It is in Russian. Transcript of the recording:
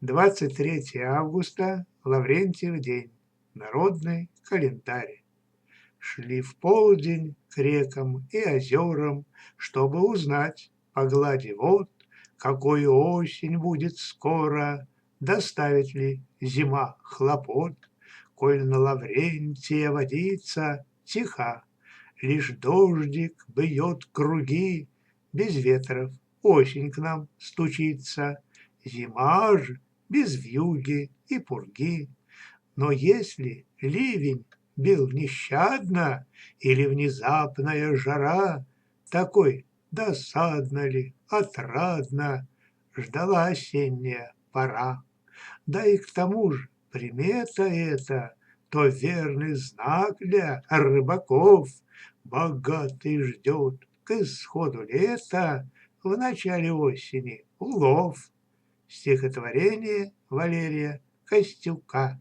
23 августа, Лаврентьев день, народный календарь. Шли в полдень к рекам и озерам, чтобы узнать по глади вод, какую осень будет скоро, доставит ли зима хлопот. Коль на Лаврентия водица тиха, лишь дождик бьет круги, без ветров осень к нам стучится, зима ж без вьюги и пурги. Но если ливень бил нещадно или внезапная жара, такой досадно ли, отрадно ждала осенняя пора. Да и к тому же примета эта, то верный знак для рыбаков. Богатый ждет к исходу лета, в начале осени улов. Стихотворение Валерия Костюка.